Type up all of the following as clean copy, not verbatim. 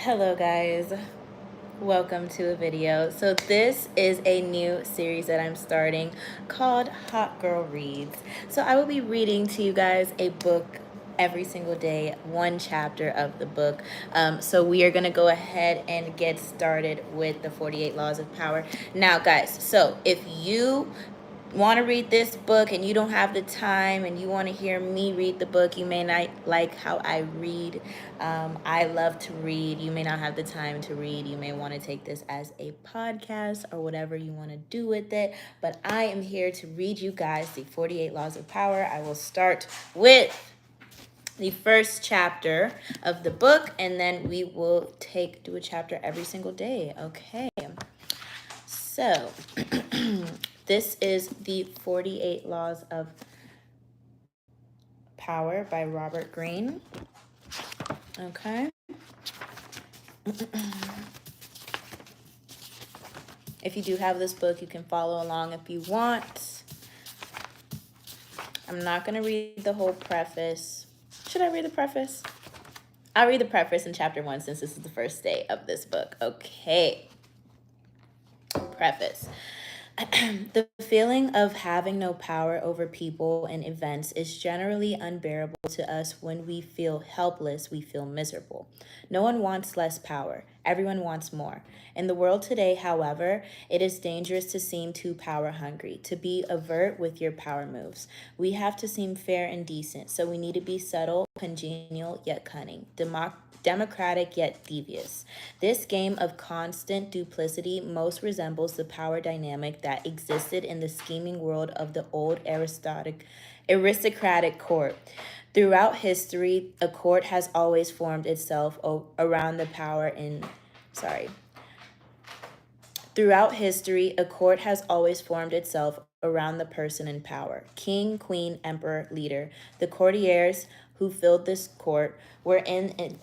Hello guys, welcome to a video. So this is a new series that I'm starting called Hot Girl Reads. So I will be reading to you guys a book every single day, one chapter of the book. So we are going to go ahead and get started with the 48 Laws of Power. Now guys, so if you want to read this book and you don't have the time and you want to hear me read the book, you may not like how I read. I love to read. You may not have the time to read. You may want to take this as a podcast or whatever you want to do with it. But I am here to read you guys the 48 Laws of Power. I will start with the first chapter of the book, and then we will do a chapter every single day. Okay. So, this is the 48 Laws of Power by Robert Greene. Okay. If you do have this book, you can follow along if you want. I'm not going to read the whole preface. Should I read the preface? I'll read the preface in chapter 1 since this is the first day of this book. Okay. Preface. The feeling of having no power over people and events is generally unbearable to us. When we feel helpless, we feel miserable. No one wants less power. Everyone wants more. In the world today, however, it is dangerous to seem too power hungry, to be overt with your power moves. We have to seem fair and decent, so we need to be subtle, congenial, yet cunning, democratic yet devious. This game of constant duplicity most resembles the power dynamic that existed in the scheming world of the old aristocratic court. Throughout history, a court has always formed itself around the power in Throughout history, a court has always formed itself around the person in power. King, queen, emperor, leader. The courtiers who filled this court were in an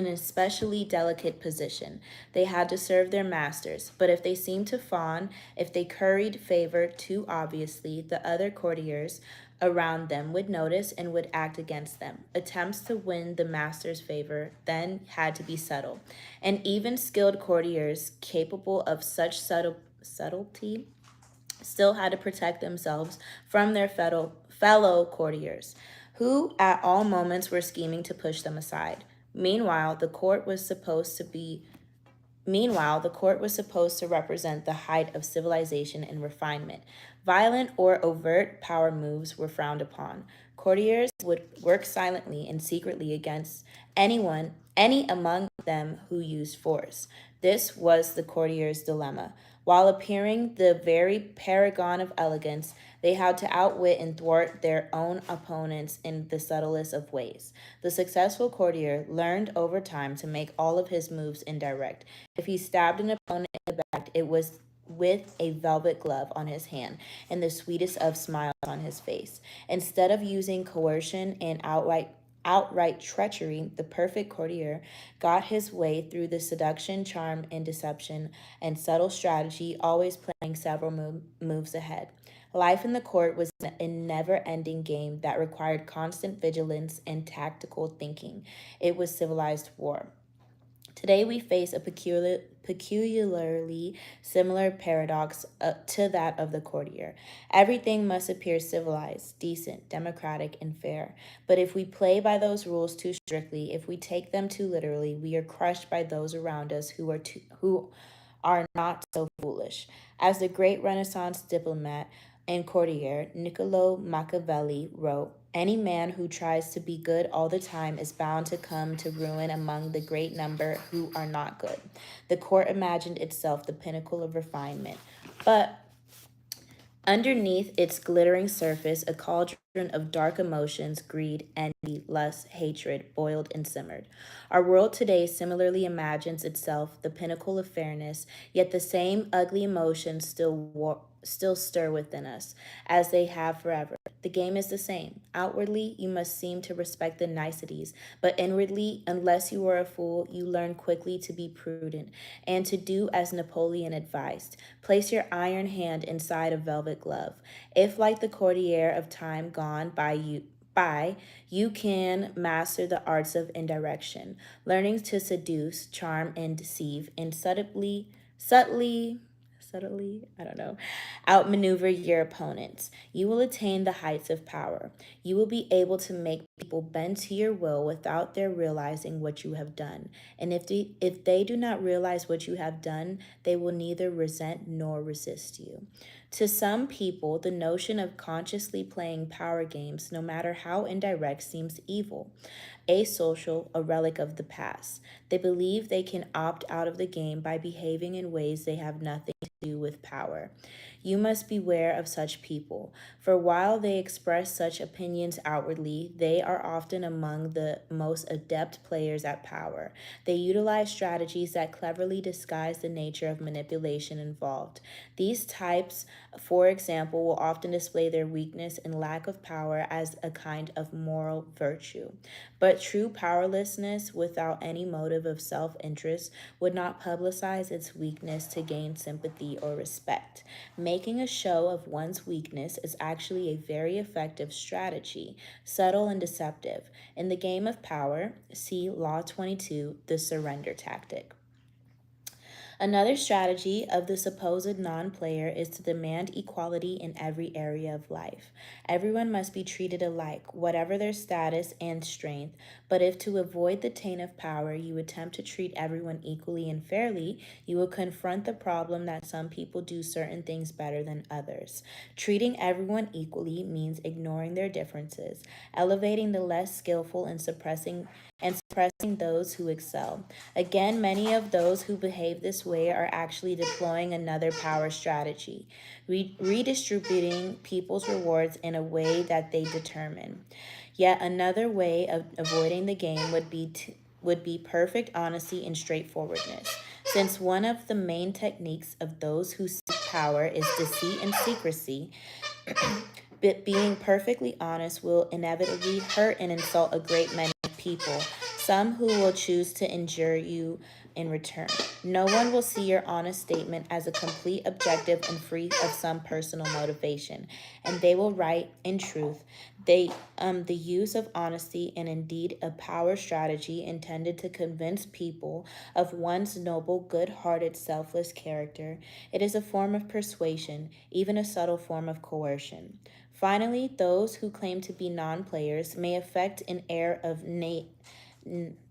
especially delicate position. They had to serve their masters, but if they seemed to fawn, if they curried favor too obviously, the other courtiers around them would notice and would act against them. Attempts to win the master's favor then had to be subtle, and even skilled courtiers capable of such subtlety still had to protect themselves from their fellow courtiers, who at all moments were scheming to push them aside. Meanwhile, the court was supposed to represent the height of civilization and refinement. Violent or overt power moves were frowned upon. Courtiers would work silently and secretly against any among them who used force. This was the courtier's dilemma. While appearing the very paragon of elegance, they had to outwit and thwart their own opponents in the subtlest of ways. The successful courtier learned over time to make all of his moves indirect. If he stabbed an opponent in the back, it was with a velvet glove on his hand and the sweetest of smiles on his face. Instead of using coercion and outright treachery, the perfect courtier got his way through the seduction, charm, and deception and subtle strategy, always playing several moves ahead. Life in the court was a never-ending game that required constant vigilance and tactical thinking. It was civilized war. Today we face a peculiarly similar paradox to that of the courtier. Everything must appear civilized, decent, democratic, and fair. But if we play by those rules too strictly, if we take them too literally, we are crushed by those around us who are not so foolish. As the great Renaissance diplomat and courtier Niccolo Machiavelli wrote, any man who tries to be good all the time is bound to come to ruin among the great number who are not good. The court imagined itself the pinnacle of refinement, but underneath its glittering surface, a cauldron of dark emotions, greed, envy, lust, hatred, boiled and simmered. Our world today similarly imagines itself the pinnacle of fairness, yet the same ugly emotions still stir within us, as they have forever. The game is the same. Outwardly, you must seem to respect the niceties, but inwardly, unless you are a fool, you learn quickly to be prudent and to do as Napoleon advised. Place your iron hand inside a velvet glove. If, like the courtier of time gone by spy, you can master the arts of indirection, learning to seduce, charm, and deceive, and subtly, I don't know, outmaneuver your opponents. You will attain the heights of power. You will be able to make people bend to your will without their realizing what you have done. And if they do not realize what you have done, they will neither resent nor resist you. To some people, the notion of consciously playing power games, no matter how indirect, seems evil, asocial, a relic of the past. They believe they can opt out of the game by behaving in ways they have nothing to do with power. You must beware of such people, for while they express such opinions outwardly, they are often among the most adept players at power. They utilize strategies that cleverly disguise the nature of manipulation involved. These types, for example, will often display their weakness and lack of power as a kind of moral virtue. But true powerlessness without any motive of self-interest would not publicize its weakness to gain sympathy or respect. Making a show of one's weakness is actually a very effective strategy, subtle and deceptive. In the game of power, see Law 22, the surrender tactic. Another strategy of the supposed non-player is to demand equality in every area of life. Everyone must be treated alike, whatever their status and strength. But if to avoid the taint of power you attempt to treat everyone equally and fairly, you will confront the problem that some people do certain things better than others. Treating everyone equally means ignoring their differences, elevating the less skillful, and suppressing those who excel. Again, many of those who behave this way are actually deploying another power strategy, redistributing people's rewards in a way that they determine. Yet another way of avoiding the game would be perfect honesty and straightforwardness. Since one of the main techniques of those who seek power is deceit and secrecy, but being perfectly honest will inevitably hurt and insult a great many people, some who will choose to injure you in return. No one will see your honest statement as a complete objective and free of some personal motivation, and they will write, in truth, the use of honesty and indeed a power strategy intended to convince people of one's noble, good-hearted, selfless character. It is a form of persuasion, even a subtle form of coercion. Finally, those who claim to be non-players may affect an air of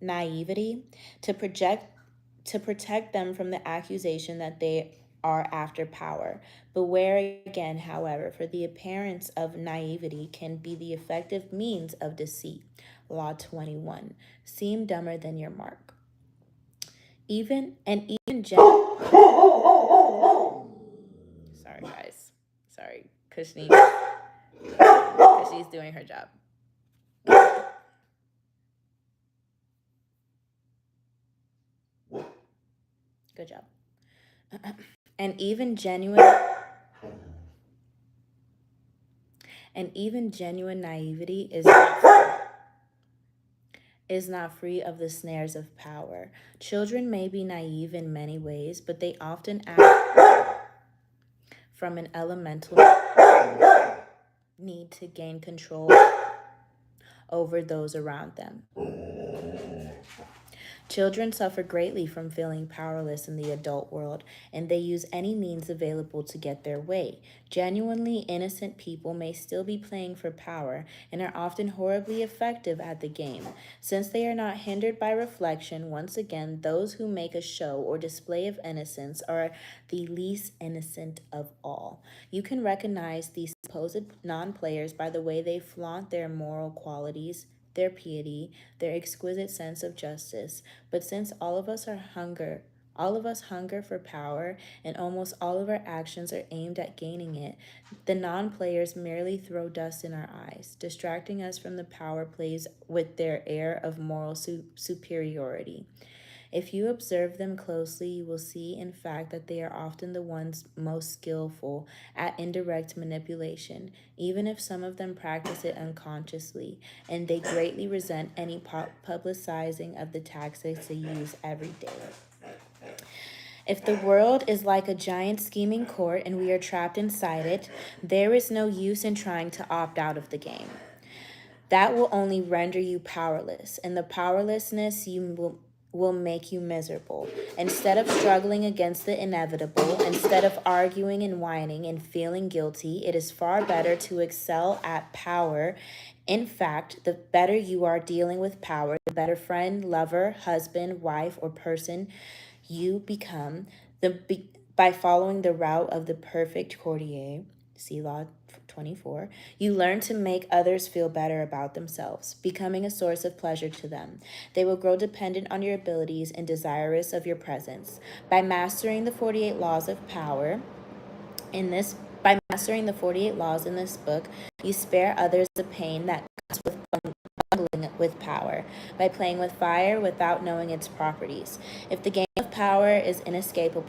naivety to protect them from the accusation that they are after power. Beware again, however, for the appearance of naivety can be the effective means of deceit. Law 21. Seem dumber than your mark. Even Sorry, guys. Sorry, Kushni's doing her job. Good job. And even genuine naivety is not free of the snares of power. Children may be naive in many ways, but they often act from an elemental need to gain control over those around them. Children suffer greatly from feeling powerless in the adult world, and they use any means available to get their way. Genuinely innocent people may still be playing for power and are often horribly effective at the game. Since they are not hindered by reflection, once again, those who make a show or display of innocence are the least innocent of all. You can recognize these supposed non-players by the way they flaunt their moral qualities, their piety, their exquisite sense of justice. But since all of us hunger for power, and almost all of our actions are aimed at gaining it, the non-players merely throw dust in our eyes, distracting us from the power plays with their air of moral superiority. If you observe them closely, you will see, in fact, that they are often the ones most skillful at indirect manipulation, even if some of them practice it unconsciously, and they greatly resent any publicizing of the tactics they use every day. If the world is like a giant scheming court and we are trapped inside it, there is no use in trying to opt out of the game. That will only render you powerless, and the powerlessness will make you miserable. Instead of struggling against the inevitable, instead of arguing and whining and feeling guilty, it is far better to excel at power. In fact, the better you are dealing with power, the better friend, lover, husband, wife, or person you become by following the route of the perfect courtier. See Law 24. You learn to make others feel better about themselves, becoming a source of pleasure to them. They will grow dependent on your abilities and desirous of your presence. By mastering the 48 laws of power in this by mastering the 48 laws in this book, you spare others the pain that comes with bungling with power, by playing with fire without knowing its properties. If the game of power is inescapable,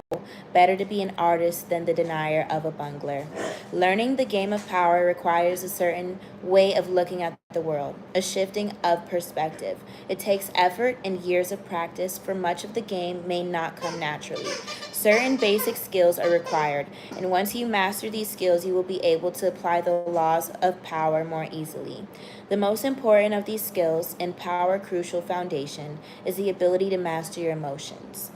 better to be an artist than the denier of a bungler. Learning the game of power requires a certain way of looking at the world, a shifting of perspective. It takes effort and years of practice, for much of the game may not come naturally. Certain basic skills are required, and once you master these skills, you will be able to apply the laws of power more easily. The most important of these skills and power crucial foundation is the ability to master your emotions.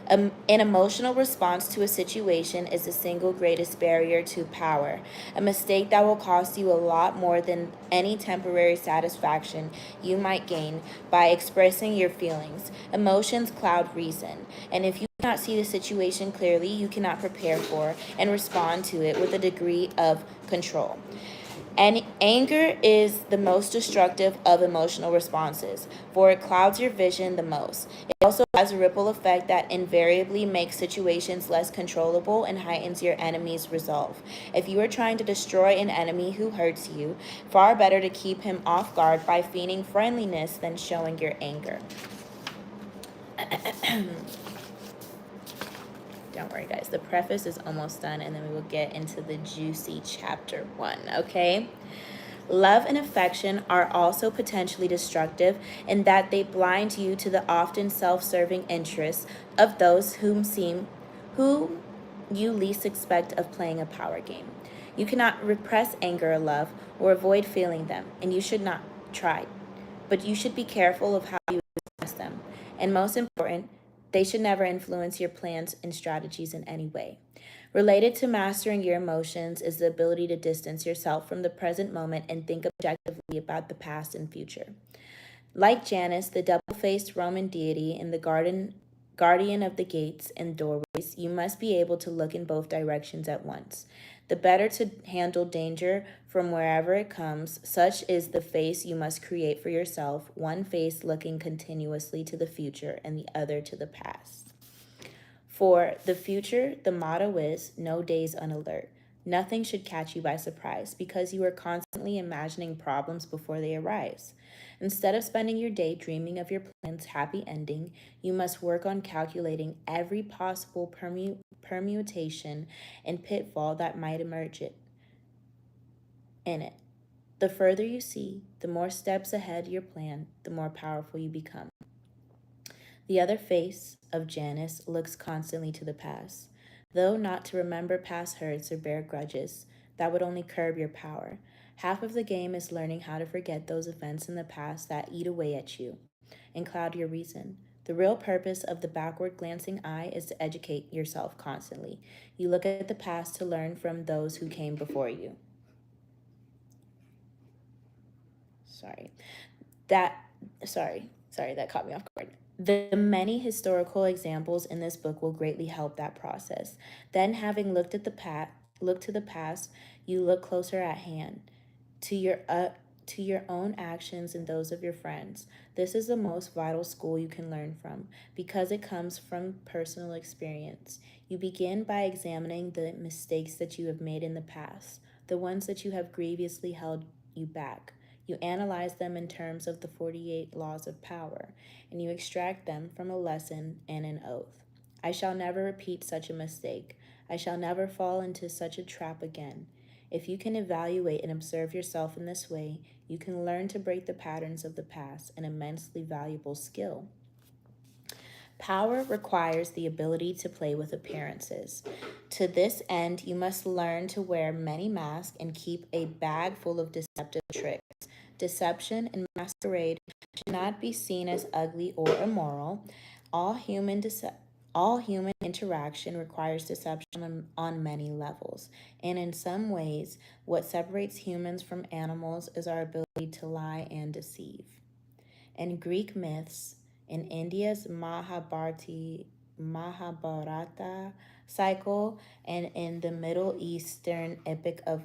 An emotional response to a situation is the single greatest barrier to power, a mistake that will cost you a lot more than any temporary satisfaction you might gain by expressing your feelings. Emotions cloud reason, and if you cannot see the situation clearly, you cannot prepare for and respond to it with a degree of control. And anger is the most destructive of emotional responses, for it clouds your vision the most. It also has a ripple effect that invariably makes situations less controllable and heightens your enemy's resolve. If you are trying to destroy an enemy who hurts you, far better to keep him off guard by feigning friendliness than showing your anger. Don't worry, guys. The preface is almost done, and then we will get into the juicy chapter 1, okay? Love and affection are also potentially destructive in that they blind you to the often self-serving interests of those whom you least expect of playing a power game. You cannot repress anger or love or avoid feeling them, and you should not try. But you should be careful of how you express them. And most important, they should never influence your plans and strategies in any way. Related to mastering your emotions is the ability to distance yourself from the present moment and think objectively about the past and future. Like Janus, the double-faced Roman deity in the guardian of the gates and doorways, you must be able to look in both directions at once. The better to handle danger from wherever it comes, such is the face you must create for yourself, one face looking continuously to the future and the other to the past. For the future, the motto is no days unalert. Nothing should catch you by surprise because you are constantly imagining problems before they arise. Instead of spending your day dreaming of your plan's happy ending, you must work on calculating every possible permutation and pitfall that might emerge in it. The further you see, the more steps ahead your plan, the more powerful you become. The other face of Janus looks constantly to the past. Though not to remember past hurts or bear grudges, that would only curb your power. Half of the game is learning how to forget those events in the past that eat away at you and cloud your reason. The real purpose of the backward glancing eye is to educate yourself constantly. You look at the past to learn from those who came before you. That caught me off guard. The many historical examples in this book will greatly help that process. Then, having looked to the past, you look closer at hand to your own actions and those of your friends. This is the most vital school you can learn from because it comes from personal experience. You begin by examining the mistakes that you have made in the past, the ones that you have grievously held you back. You analyze them in terms of the 48 laws of power, and you extract them from a lesson and an oath. I shall never repeat such a mistake. I shall never fall into such a trap again. If you can evaluate and observe yourself in this way, you can learn to break the patterns of the past, an immensely valuable skill. Power requires the ability to play with appearances. To this end, you must learn to wear many masks and keep a bag full of deceptive tricks. Deception and masquerade should not be seen as ugly or immoral. All human dece- all human interaction requires deception on many levels, and in some ways, what separates humans from animals is our ability to lie and deceive. In Greek myths, in India's Mahabharata cycle, and in the Middle Eastern epic of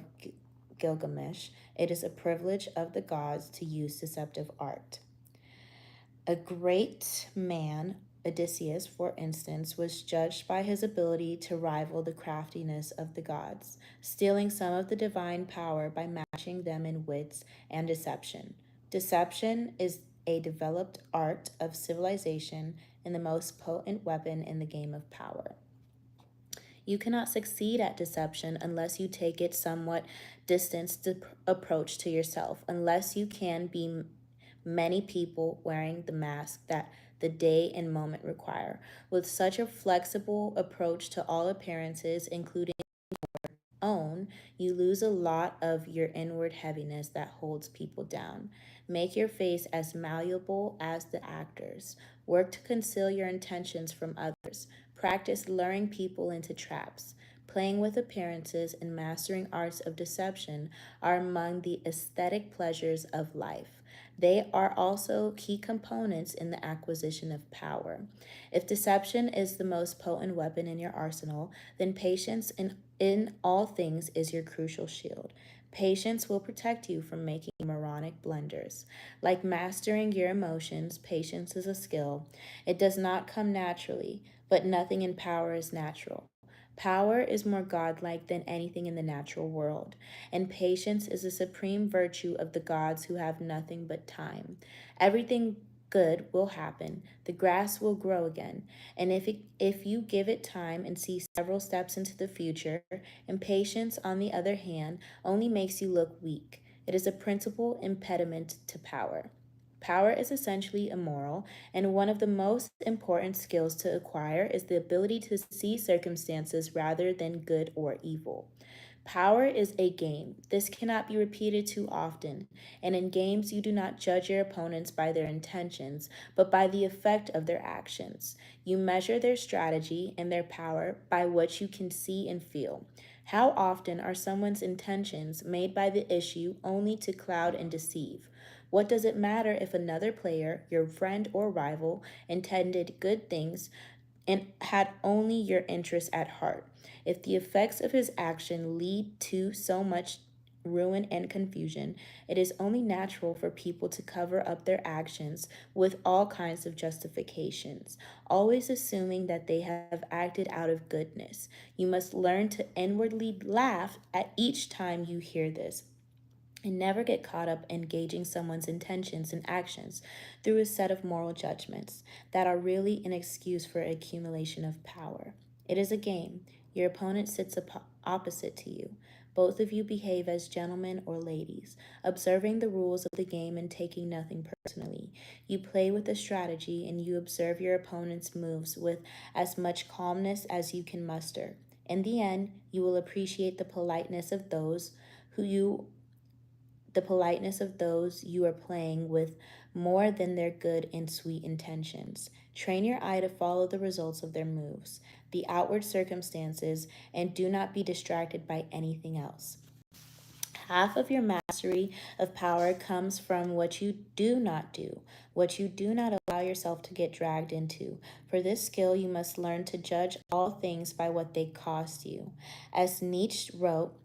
Gilgamesh, it is a privilege of the gods to use deceptive art. A great man, Odysseus, for instance, was judged by his ability to rival the craftiness of the gods, stealing some of the divine power by matching them in wits and deception. Deception is a developed art of civilization and the most potent weapon in the game of power. You cannot succeed at deception unless you take it somewhat distanced approach to yourself, unless you can be many people wearing the mask that the day and moment require. With such a flexible approach to all appearances, including own, you lose a lot of your inward heaviness that holds people down. Make your face as malleable as the actors. Work to conceal your intentions from others. Practice luring people into traps. Playing with appearances and mastering arts of deception are among the aesthetic pleasures of life. They are also key components in the acquisition of power. If deception is the most potent weapon in your arsenal, then patience in all things is your crucial shield. Patience will protect you from making moronic blunders. Like mastering your emotions, patience is a skill. It does not come naturally, but nothing in power is natural. Power is more godlike than anything in the natural world, and patience is a supreme virtue of the gods who have nothing but time. Everything good will happen. The grass will grow again, and if you give it time and see several steps into the future, and patience, on the other hand, only makes you look weak. It is a principal impediment to power. Power is essentially immoral, and one of the most important skills to acquire is the ability to see circumstances rather than good or evil. Power is a game. This cannot be repeated too often, and in games you do not judge your opponents by their intentions, but by the effect of their actions. You measure their strategy and their power by what you can see and feel. How often are someone's intentions made by the issue only to cloud and deceive? What does it matter if another player, your friend or rival, intended good things and had only your interests at heart? If the effects of his action lead to so much ruin and confusion, it is only natural for people to cover up their actions with all kinds of justifications, always assuming that they have acted out of goodness. You must learn to inwardly laugh at each time you hear this, and never get caught up in gauging someone's intentions and actions through a set of moral judgments that are really an excuse for accumulation of power. It is a game. Your opponent sits opposite to you. Both of you behave as gentlemen or ladies, observing the rules of the game and taking nothing personally. You play with a strategy and you observe your opponent's moves with as much calmness as you can muster. In the end, you will appreciate the politeness of those you are playing with more than their good and sweet intentions. Train your eye to follow the results of their moves, the outward circumstances, and do not be distracted by anything else. Half of your mastery of power comes from what you do not do, what you do not allow yourself to get dragged into. For this skill, you must learn to judge all things by what they cost you. As Nietzsche wrote,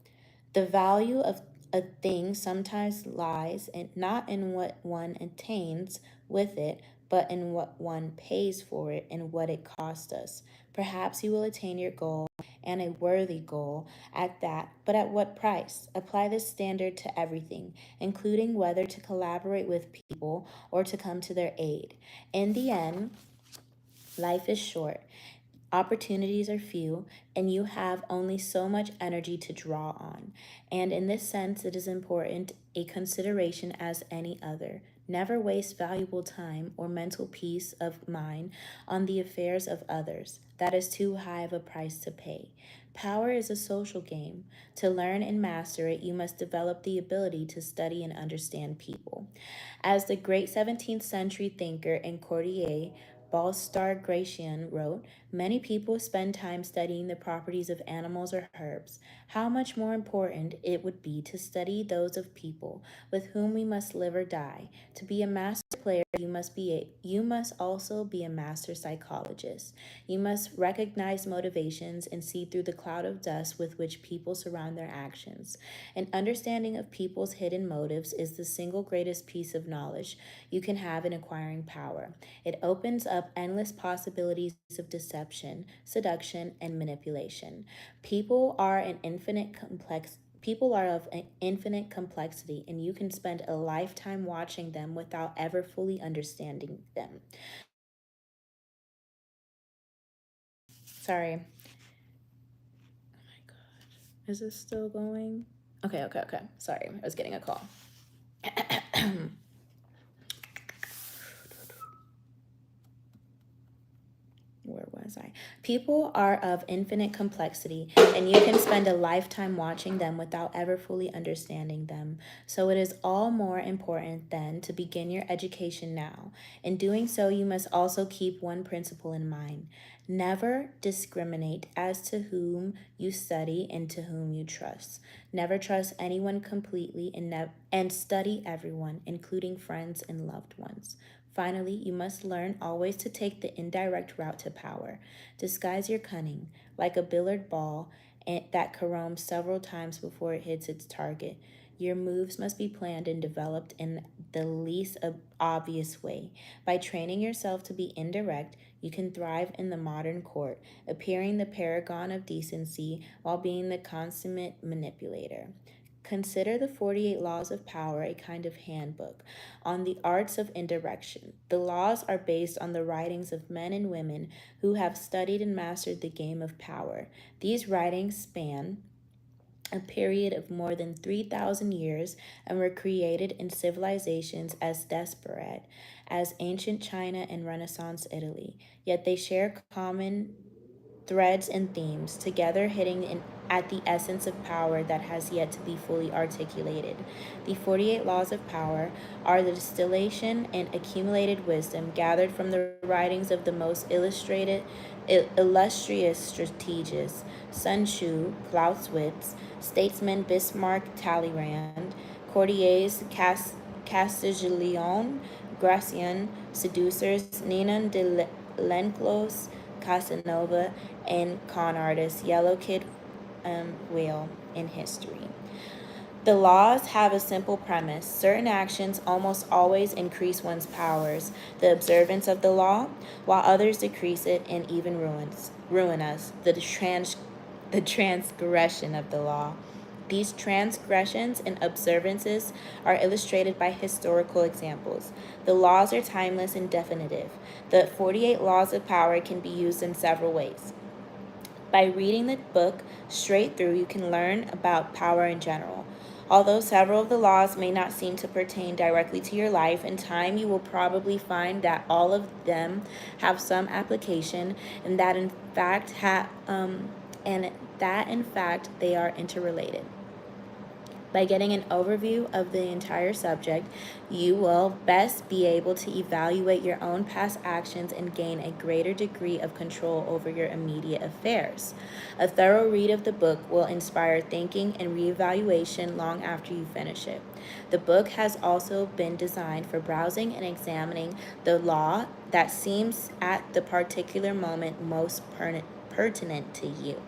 the value of a thing sometimes lies not in what one attains with it, but in what one pays for it and what it cost us. Perhaps you will attain your goal, and a worthy goal at that, but at what price? Apply this standard to everything, including whether to collaborate with people or to come to their aid. In the end, life is short. Opportunities are few, and you have only so much energy to draw on. And in this sense, it is important a consideration as any other. Never waste valuable time or mental peace of mind on the affairs of others. That is too high of a price to pay. Power is a social game. To learn and master it, you must develop the ability to study and understand people. As the great 17th century thinker and courtier Balstar Gracian wrote, many people spend time studying the properties of animals or herbs. How much more important it would be to study those of people with whom we must live or die. To be a master player, you must also be a master psychologist. You must recognize motivations and see through the cloud of dust with which people surround their actions. An understanding of people's hidden motives is the single greatest piece of knowledge you can have in acquiring power. It opens up endless possibilities of deception, seduction, and manipulation. People are of an infinite complexity, and you can spend a lifetime watching them without ever fully understanding them. Sorry. Oh my God. Is this still going? Okay. Sorry, I was getting a call. Where was I? People are of infinite complexity, and you can spend a lifetime watching them without ever fully understanding them. So it is all more important then to begin your education now. In doing so, you must also keep one principle in mind. Never discriminate as to whom you study and to whom you trust. Never trust anyone completely and study everyone, including friends and loved ones. Finally, you must learn always to take the indirect route to power. Disguise your cunning, like a billiard ball that caroms several times before it hits its target. Your moves must be planned and developed in the least obvious way. By training yourself to be indirect, you can thrive in the modern court, appearing the paragon of decency while being the consummate manipulator. Consider the 48 Laws of Power a kind of handbook on the arts of indirection. The laws are based on the writings of men and women who have studied and mastered the game of power. These writings span a period of more than 3,000 years and were created in civilizations as disparate as ancient China and Renaissance Italy. Yet they share common threads and themes, together hitting at the essence of power that has yet to be fully articulated. The 48 Laws of Power are the distillation and accumulated wisdom gathered from the writings of the most illustrious strategists Sun Tzu, Clausewitz, statesmen Bismarck, Talleyrand, courtiers Castiglione, Gracian, seducers Ninon de Lenclos, Casanova, and con artist Yellow Kid Whale in history. The laws have a simple premise. Certain actions almost always increase one's powers, the observance of the law, while others decrease it and even ruin us, the transgression of the law. These transgressions and observances are illustrated by historical examples. The laws are timeless and definitive. The 48 laws of power can be used in several ways. By reading the book straight through, you can learn about power in general. Although several of the laws may not seem to pertain directly to your life, in time you will probably find that all of them have some application, and that in fact they are interrelated. By getting an overview of the entire subject, you will best be able to evaluate your own past actions and gain a greater degree of control over your immediate affairs. A thorough read of the book will inspire thinking and reevaluation long after you finish it. The book has also been designed for browsing and examining the law that seems at the particular moment most pertinent to you.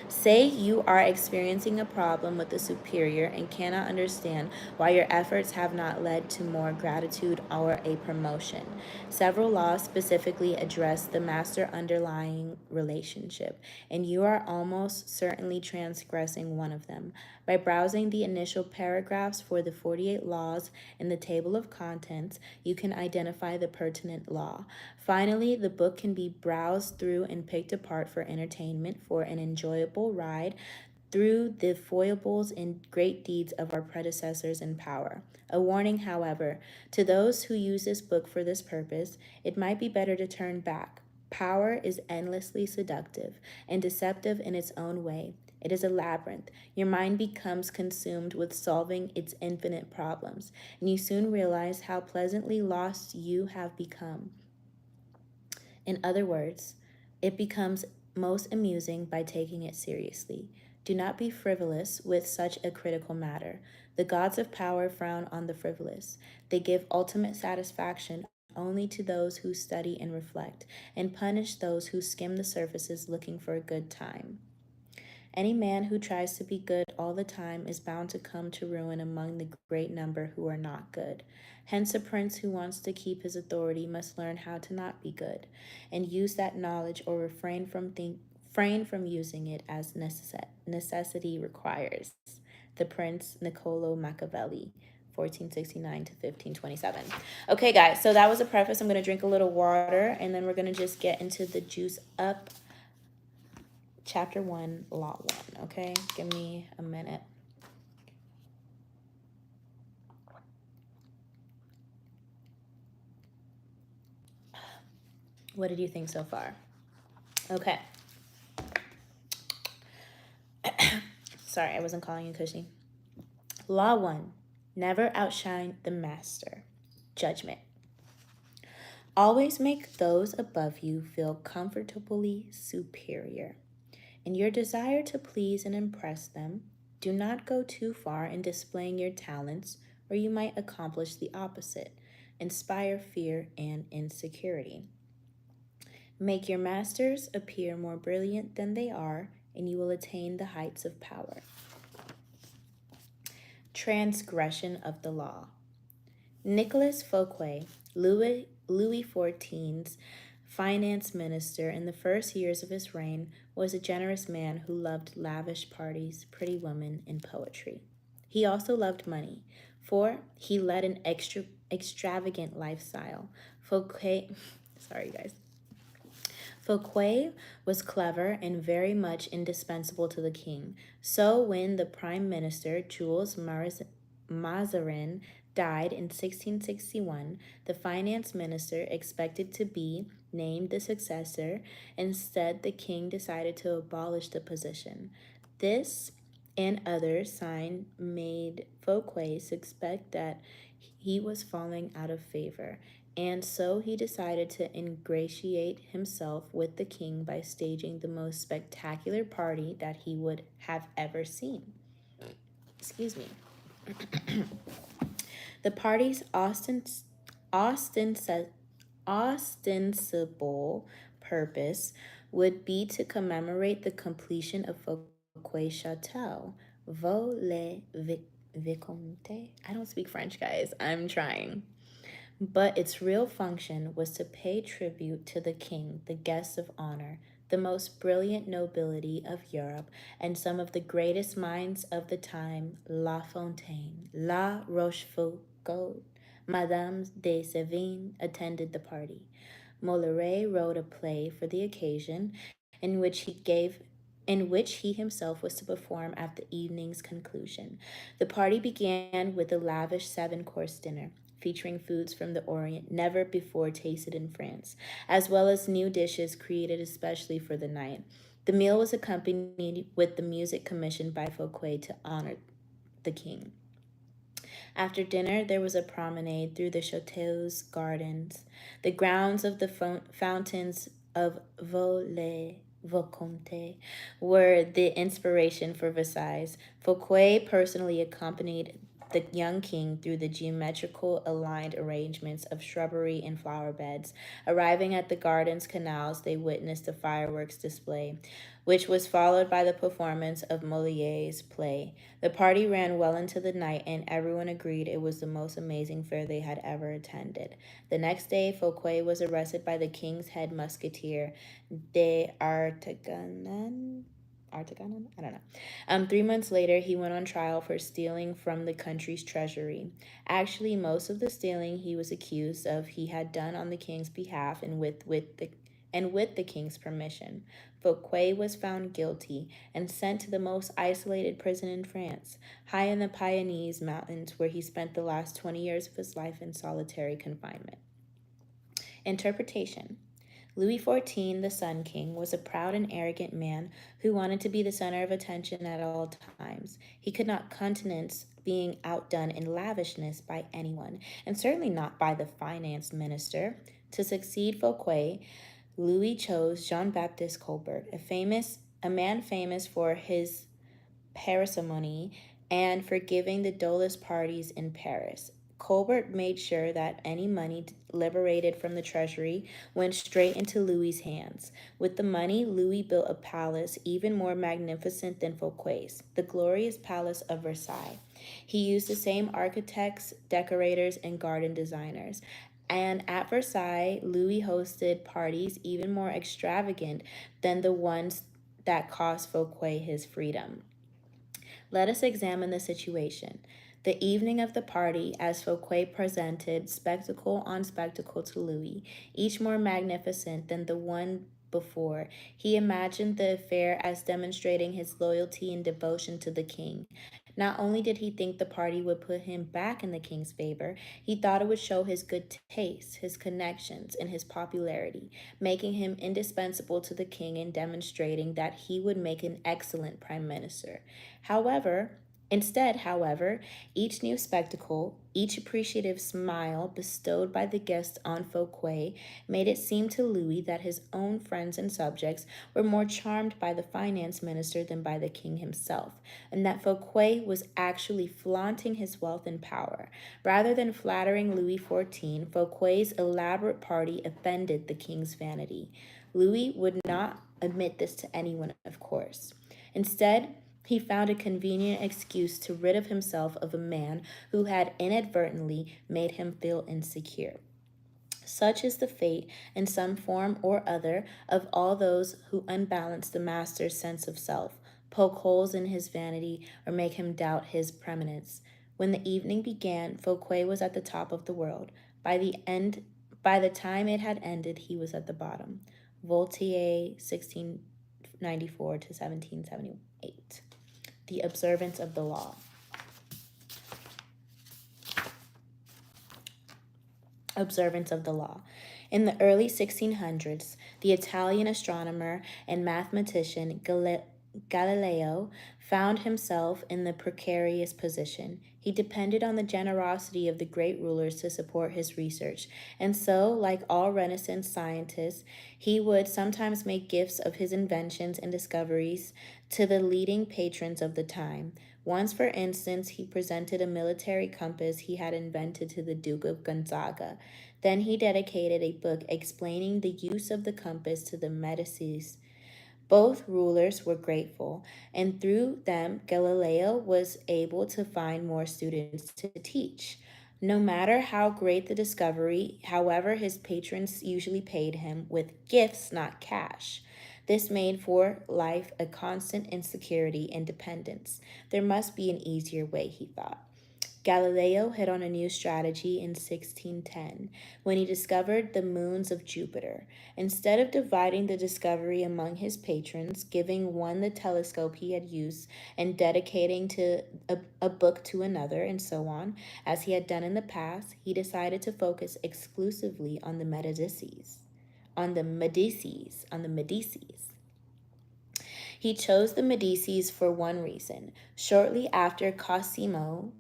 Say you are experiencing a problem with a superior and cannot understand why your efforts have not led to more gratitude or a promotion. Several laws specifically address the master underlying relationship, and you are almost certainly transgressing one of them. By browsing the initial paragraphs for the 48 laws in the table of contents, you can identify the pertinent law. Finally, the book can be browsed through and picked apart for entertainment for an enjoyable ride through the foibles and great deeds of our predecessors in power. A warning, however, to those who use this book for this purpose, it might be better to turn back. Power is endlessly seductive and deceptive in its own way. It is a labyrinth. Your mind becomes consumed with solving its infinite problems, and you soon realize how pleasantly lost you have become. In other words, it becomes most amusing by taking it seriously. Do not be frivolous with such a critical matter. The gods of power frown on the frivolous. They give ultimate satisfaction only to those who study and reflect, and punish those who skim the surfaces looking for a good time. Any man who tries to be good all the time is bound to come to ruin among the great number who are not good. Hence, a prince who wants to keep his authority must learn how to not be good, and use that knowledge or refrain from using it as necessity requires. The Prince Niccolo Machiavelli, 1469 to 1527. Okay, guys, so that was a preface. I'm going to drink a little water, and then we're going to just get into the juice up. Chapter 1, Law 1, okay? Give me a minute. What did you think so far? Okay. Sorry, I wasn't calling you Cushy. Law 1, never outshine the master. Judgment. Always make those above you feel comfortably superior. In your desire to please and impress them, do not go too far in displaying your talents, or you might accomplish the opposite, inspire fear and insecurity. Make your masters appear more brilliant than they are, and you will attain the heights of power. Transgression of the law. Nicolas Fouquet, Louis XIV's finance minister in the first years of his reign, was a generous man who loved lavish parties, pretty women, and poetry. He also loved money, for he led an extravagant lifestyle. Sorry guys. Fouquet was clever and very much indispensable to the king. So when the prime minister, Jules Mazarin, died in 1661, the finance minister expected to be named the successor. Instead, the king decided to abolish the position. This and other signs made Fouquet suspect that he was falling out of favor, and so he decided to ingratiate himself with the king by staging the most spectacular party that he would have ever seen. Excuse me. The party's ostensible purpose would be to commemorate the completion of Fouquet's chateau, Vaux le Vicomte. I don't speak French, guys. I'm trying. But its real function was to pay tribute to the king, the guests of honor, the most brilliant nobility of Europe, and some of the greatest minds of the time: La Fontaine, La Rochefoucauld, Madame de Sévigné attended the party. Molière wrote a play for the occasion in which he himself was to perform at the evening's conclusion. The party began with a lavish 7-course dinner, featuring foods from the Orient never before tasted in France, as well as new dishes created especially for the night. The meal was accompanied with the music commissioned by Fouquet to honor the king. After dinner, there was a promenade through the chateau's gardens. The grounds of the fountains of Vaux-le-Vicomte were the inspiration for Versailles. Fouquet personally accompanied the young king through the geometrical aligned arrangements of shrubbery and flower beds. Arriving at the gardens canals, they witnessed a fireworks display, which was followed by the performance of Molière's play. The party ran well into the night, and everyone agreed it was the most amazing fair they had ever attended. The next day, Fouquet was arrested by the king's head musketeer, d'Artagnan. I don't know. 3 months later, he went on trial for stealing from the country's treasury. Actually, most of the stealing he was accused of he had done on the king's behalf and and with the king's permission. Fouquet was found guilty and sent to the most isolated prison in France, high in the Pyrenees Mountains, where he spent the last 20 years of his life in solitary confinement. Interpretation. Louis XIV, the Sun King, was a proud and arrogant man who wanted to be the center of attention at all times. He could not countenance being outdone in lavishness by anyone, and certainly not by the finance minister. To succeed Fouquet, Louis chose Jean-Baptiste Colbert, a man famous for his parsimony and for giving the dullest parties in Paris. Colbert made sure that any money liberated from the treasury went straight into Louis's hands. With the money, Louis built a palace even more magnificent than Fouquet's, the glorious Palace of Versailles. He used the same architects, decorators, and garden designers. And at Versailles, Louis hosted parties even more extravagant than the ones that cost Fouquet his freedom. Let us examine the situation. The evening of the party, as Fouquet presented spectacle on spectacle to Louis, each more magnificent than the one before, he imagined the affair as demonstrating his loyalty and devotion to the king. Not only did he think the party would put him back in the king's favor, he thought it would show his good taste, his connections, and his popularity, making him indispensable to the king and demonstrating that he would make an excellent prime minister. However, each new spectacle, each appreciative smile bestowed by the guests on Fouquet made it seem to Louis that his own friends and subjects were more charmed by the finance minister than by the king himself, and that Fouquet was actually flaunting his wealth and power. Rather than flattering Louis XIV, Fouquet's elaborate party offended the king's vanity. Louis would not admit this to anyone, of course. Instead, he found a convenient excuse to rid of himself of a man who had inadvertently made him feel insecure. Such is the fate, in some form or other, of all those who unbalance the master's sense of self, poke holes in his vanity, or make him doubt his preeminence. When the evening began, Fouquet was at the top of the world. By the time it had ended, he was at the bottom. Voltaire, 1694 to 1778. The observance of the law. Observance of the law. In the early 1600s, the Italian astronomer and mathematician Galileo found himself in the precarious position. He depended on the generosity of the great rulers to support his research, and so, like all Renaissance scientists, he would sometimes make gifts of his inventions and discoveries to the leading patrons of the time. Once, for instance, he presented a military compass he had invented to the Duke of Gonzaga. Then he dedicated a book explaining the use of the compass to the Medicis. Both rulers were grateful, and through them, Galileo was able to find more students to teach. No matter how great the discovery, however, his patrons usually paid him with gifts, not cash. This made for life a constant insecurity and dependence. There must be an easier way, he thought. Galileo hit on a new strategy in 1610 when he discovered the moons of Jupiter. Instead of dividing the discovery among his patrons, giving one the telescope he had used and dedicating to a book to another, and so on, as he had done in the past, he decided to focus exclusively on the Medicis. He chose the Medicis for one reason. Shortly after Cosimo,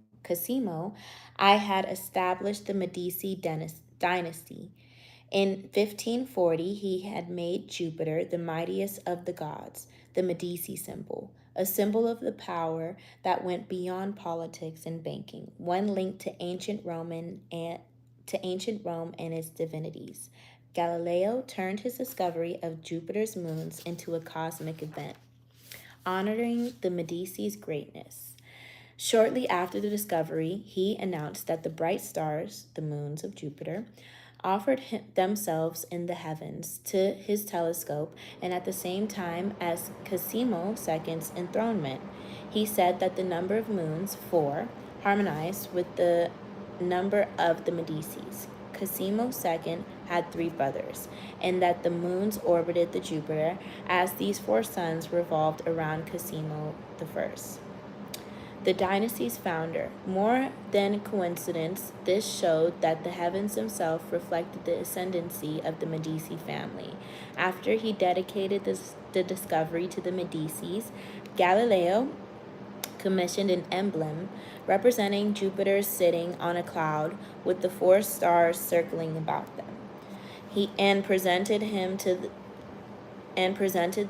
I had established the Medici dynasty. In 1540, he had made Jupiter the mightiest of the gods, the Medici symbol, a symbol of the power that went beyond politics and banking, one linked to ancient Rome and its divinities. Galileo turned his discovery of Jupiter's moons into a cosmic event, honoring the Medici's greatness. Shortly after the discovery, he announced that the bright stars, the moons of Jupiter, offered themselves in the heavens to his telescope, and at the same time as Cosimo II's enthronement. He said that the number of moons, 4, harmonized with the number of the Medicis. Cosimo II had 3 brothers, and that the moons orbited the Jupiter as these 4 suns revolved around Cosimo I, the dynasty's founder. More than coincidence, this showed that the heavens themselves reflected the ascendancy of the Medici family. After he dedicated the discovery to the Medicis, Galileo commissioned an emblem representing Jupiter sitting on a cloud with the 4 stars circling about them. He presented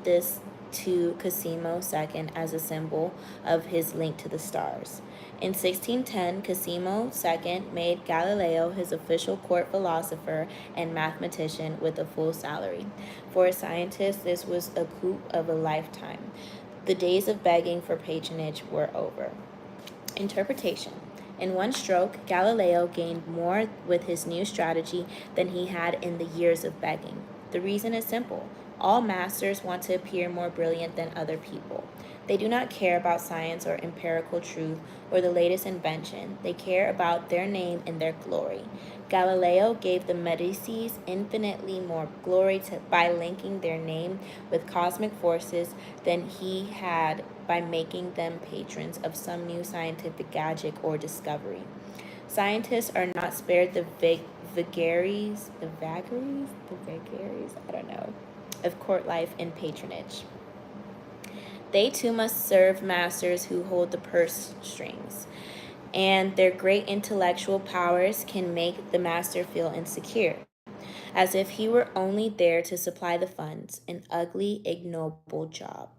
this to Cosimo II as a symbol of his link to the stars. In 1610, Cosimo II made Galileo his official court philosopher and mathematician with a full salary. For a scientist, this was a coup of a lifetime. The days of begging for patronage were over. Interpretation. In one stroke, Galileo gained more with his new strategy than he had in the years of begging. The reason is simple. All masters want to appear more brilliant than other people. They do not care about science or empirical truth or the latest invention. They care about their name and their glory. Galileo gave the Medicis infinitely more glory by linking their name with cosmic forces than he had by making them patrons of some new scientific gadget or discovery. Scientists are not spared the vagaries, I don't know, of court life and patronage. They too must serve masters who hold the purse strings, and their great intellectual powers can make the master feel insecure, as if he were only there to supply the funds, an ugly, ignoble job.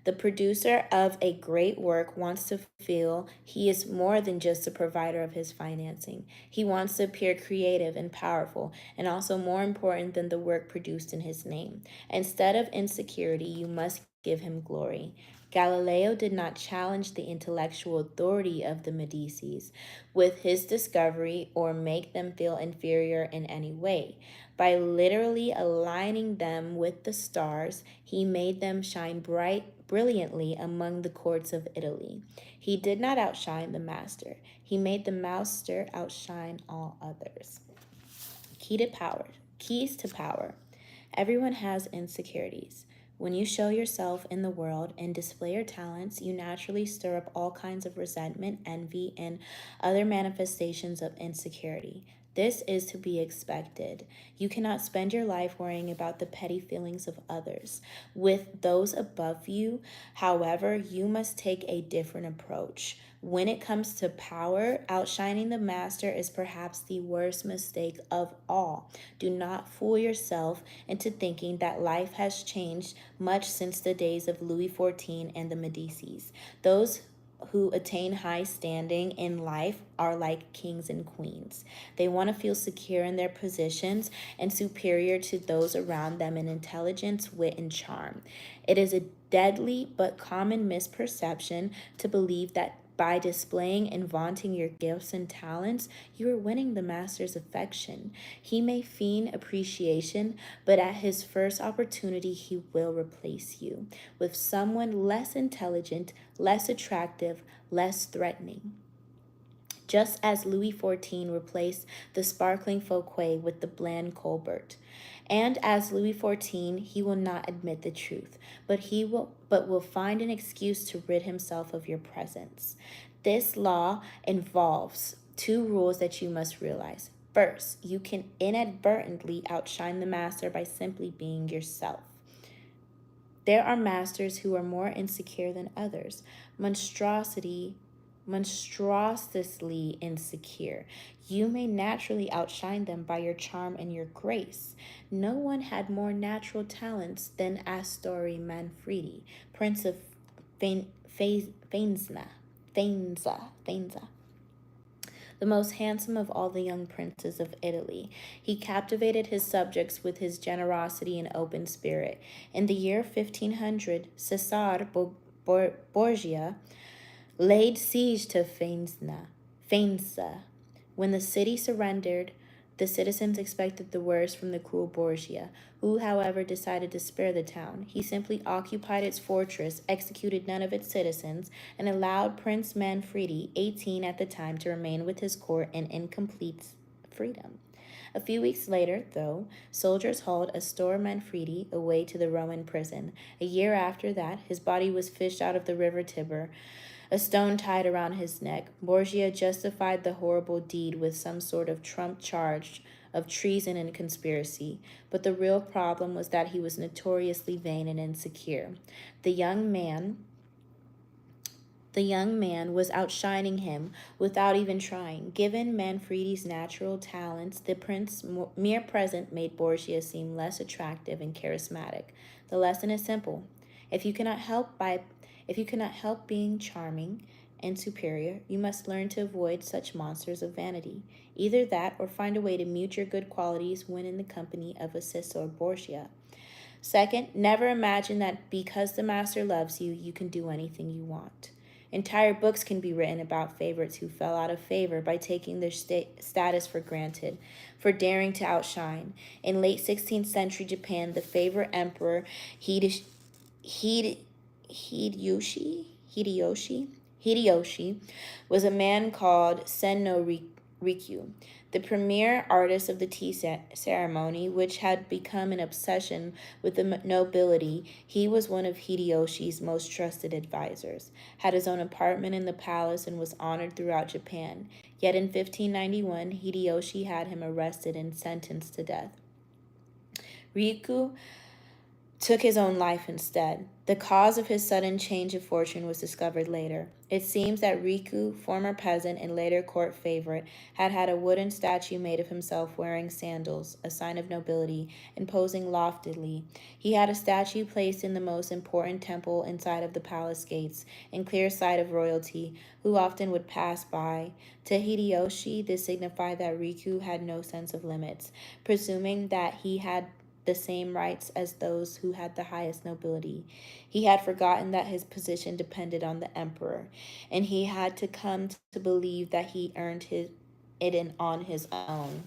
The producer of a great work wants to feel he is more than just a provider of his financing. He wants to appear creative and powerful, and also more important than the work produced in his name. Instead of insecurity, you must give him glory. Galileo did not challenge the intellectual authority of the Medicis with his discovery or make them feel inferior in any way. By literally aligning them with the stars, he made them shine brilliantly among the courts of Italy. He did not outshine the master. He made the master outshine all others. Keys to power. Everyone has insecurities. When you show yourself in the world and display your talents, you naturally stir up all kinds of resentment, envy, and other manifestations of insecurity. This is to be expected. You cannot spend your life worrying about the petty feelings of others. With those above you, however, you must take a different approach. When it comes to power, outshining the master is perhaps the worst mistake of all. Do not fool yourself into thinking that life has changed much since the days of Louis XIV and the Medicis. Those who attain high standing in life are like kings and queens. They want to feel secure in their positions and superior to those around them in intelligence, wit, and charm. It is a deadly but common misperception to believe that by displaying and vaunting your gifts and talents, you are winning the master's affection. He may feign appreciation, but at his first opportunity, he will replace you with someone less intelligent, less attractive, less threatening. Just as Louis XIV replaced the sparkling Fouquet with the bland Colbert. And as Louis XIV, he will not admit the truth, but will find an excuse to rid himself of your presence. This law involves 2 rules that you must realize. First, you can inadvertently outshine the master by simply being yourself. There are masters who are more insecure than others, monstrously insecure. You may naturally outshine them by your charm and your grace. No one had more natural talents than Astori Manfredi, Prince of Faenza, the most handsome of all the young princes of Italy. He captivated his subjects with his generosity and open spirit. In the year 1500, Cesare Borgia laid siege to Faenza. When the city surrendered, the citizens expected the worst from the cruel Borgia, who, however, decided to spare the town. He simply occupied its fortress, executed none of its citizens, and allowed Prince Manfredi, 18 at the time, to remain with his court in incomplete freedom. A few weeks later, though, soldiers hauled Astor Manfredi away to the Roman prison. A year after that, his body was fished out of the river Tiber, a stone tied around his neck. Borgia justified the horrible deed with some sort of trump charge of treason and conspiracy, but the real problem was that he was notoriously vain and insecure. The young man the young man was outshining him without even trying. Given Manfredi's natural talents, the prince's mere presence made Borgia seem less attractive and charismatic. The lesson is simple. If you cannot help being charming and superior, you must learn to avoid such monsters of vanity. Either that or find a way to mute your good qualities when in the company of Assessor Borgia. Second, never imagine that because the master loves you, you can do anything you want. Entire books can be written about favorites who fell out of favor by taking their status for granted, for daring to outshine. In late 16th century Japan, the favorite emperor Hideyoshi Hideyoshi was a man called Sen no Rikyu, the premier artist of the tea ceremony, which had become an obsession with the nobility. He was one of Hideyoshi's most trusted advisors, had his own apartment in the palace, and was honored throughout Japan. Yet in 1591, Hideyoshi had him arrested and sentenced to death. Riku took his own life instead. The cause of his sudden change of fortune was discovered later. It seems that Riku, former peasant and later court favorite, had a wooden statue made of himself wearing sandals, a sign of nobility, and posing loftily. He had a statue placed in the most important temple inside of the palace gates, in clear sight of royalty, who often would pass by. To Hideyoshi, this signified that Riku had no sense of limits, presuming that he had the same rights as those who had the highest nobility. He had forgotten that his position depended on the emperor, and he had to come to believe that he earned it on his own.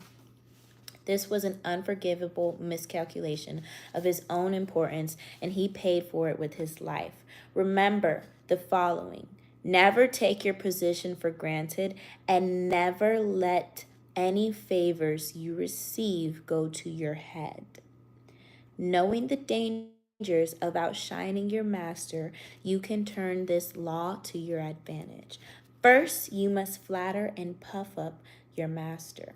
This was an unforgivable miscalculation of his own importance, and he paid for it with his life. Remember the following: never take your position for granted, and never let any favors you receive go to your head. Knowing the dangers of outshining your master, you can turn this law to your advantage. First, you must flatter and puff up your master.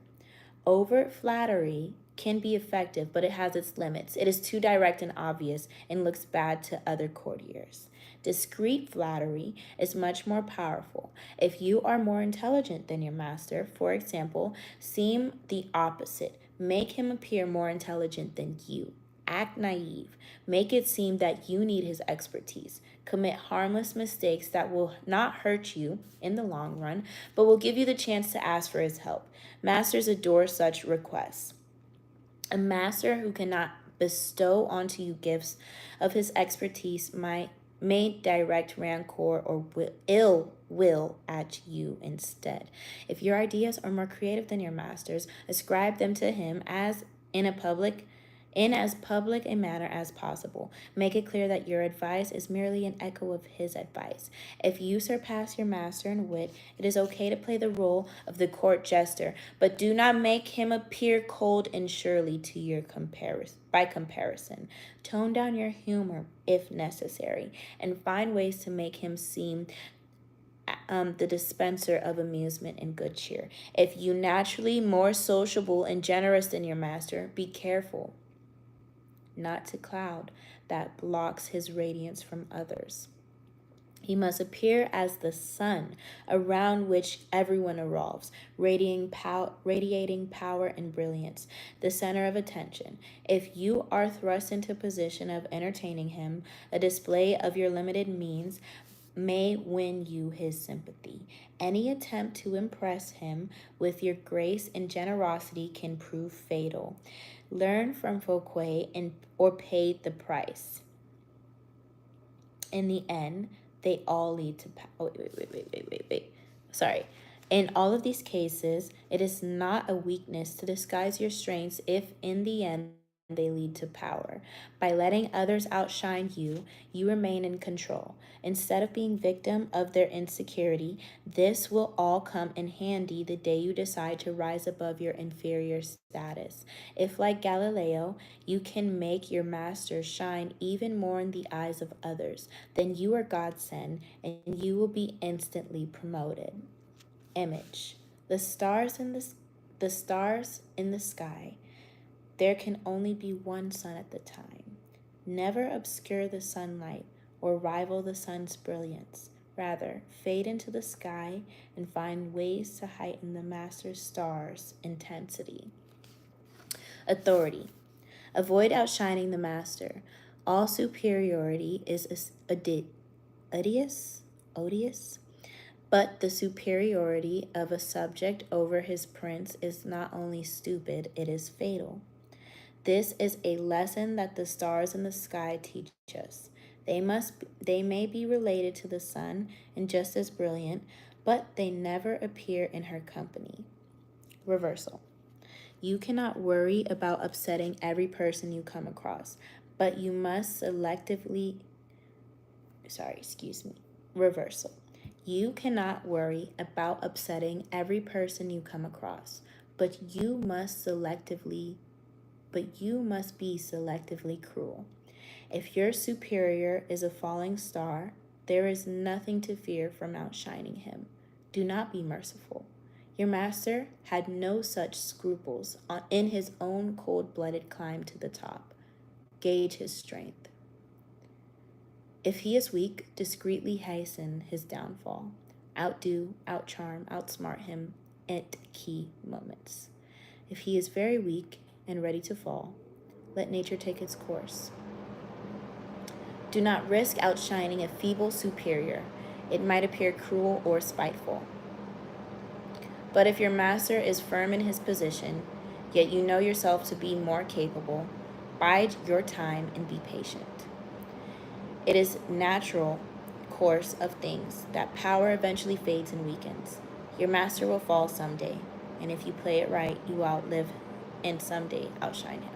Overt flattery can be effective, but it has its limits. It is too direct and obvious and looks bad to other courtiers. Discreet flattery is much more powerful. If you are more intelligent than your master, for example, seem the opposite. Make him appear more intelligent than you. Act naive. Make it seem that you need his expertise. Commit harmless mistakes that will not hurt you in the long run, but will give you the chance to ask for his help. Masters adore such requests. A master who cannot bestow onto you gifts of his expertise may direct rancor or ill will at you instead. If your ideas are more creative than your master's, ascribe them to him in as public a manner as possible. Make it clear that your advice is merely an echo of his advice. If you surpass your master in wit, it is okay to play the role of the court jester, but do not make him appear cold and surly to your by comparison. Tone down your humor if necessary, and find ways to make him seem the dispenser of amusement and good cheer. If you naturally more sociable and generous than your master, be careful not to cloud that blocks his radiance from others. He must appear as the sun around which everyone revolves, radiating power and brilliance, the center of attention. If you are thrust into a position of entertaining him, a display of your limited means may win you his sympathy. Any attempt to impress him with your grace and generosity can prove fatal. Learn from Fouquet or pay the price. In the end, they all lead to power. Oh, wait. Sorry. In all of these cases, it is not a weakness to disguise your strengths if in the end they lead to power. By letting others outshine you, you remain in control. Instead of being victim of their insecurity, this will all come in handy the day you decide to rise above your inferior status. If, like Galileo, you can make your master shine even more in the eyes of others, then you are God's son, and you will be instantly promoted. Image. The stars in the sky. There can only be one sun at the time. Never obscure the sunlight or rival the sun's brilliance. Rather, fade into the sky and find ways to heighten the master star's intensity. Authority. Avoid outshining the master. All superiority is odious, but the superiority of a subject over his prince is not only stupid, it is fatal. This is a lesson that the stars in the sky teach us. They may be related to the sun and just as brilliant, but they never appear in her company. Reversal. You cannot worry about upsetting every person you come across, but you must Reversal. You cannot worry about upsetting every person you come across, but you must be selectively cruel. If your superior is a falling star, there is nothing to fear from outshining him. Do not be merciful. Your master had no such scruples in his own cold-blooded climb to the top. Gauge his strength. If he is weak, discreetly hasten his downfall. Outdo, outcharm, outsmart him at key moments. If he is very weak and ready to fall, let nature take its course. Do not risk outshining a feeble superior. It might appear cruel or spiteful. But if your master is firm in his position, yet you know yourself to be more capable, bide your time and be patient. It is natural course of things that power eventually fades and weakens. Your master will fall someday, and if you play it right, you will outlive and someday outshine him.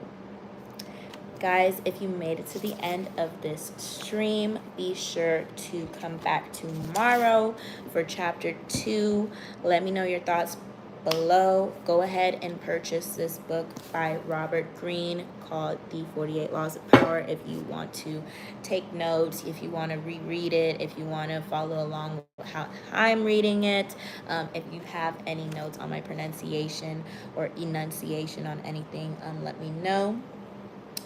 Guys, if you made it to the end of this stream, be sure to come back tomorrow for chapter 2. Let me know your thoughts below. Go ahead and purchase this book by Robert Greene called The 48 Laws of Power if you want to take notes, if you want to reread it, if you want to follow along with how I'm reading it, if you have any notes on my pronunciation or enunciation on anything, let me know.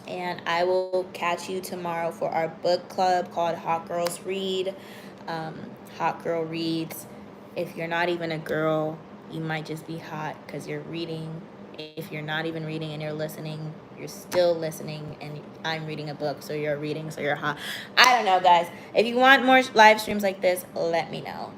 And I will catch you tomorrow for our book club called Hot Girls Read. Hot Girl Reads. If you're not even a girl, you might just be hot because you're reading. If you're not even reading and you're listening, you're still listening, and I'm reading a book, so you're reading, so you're hot. I don't know, guys. If you want more live streams like this, let me know.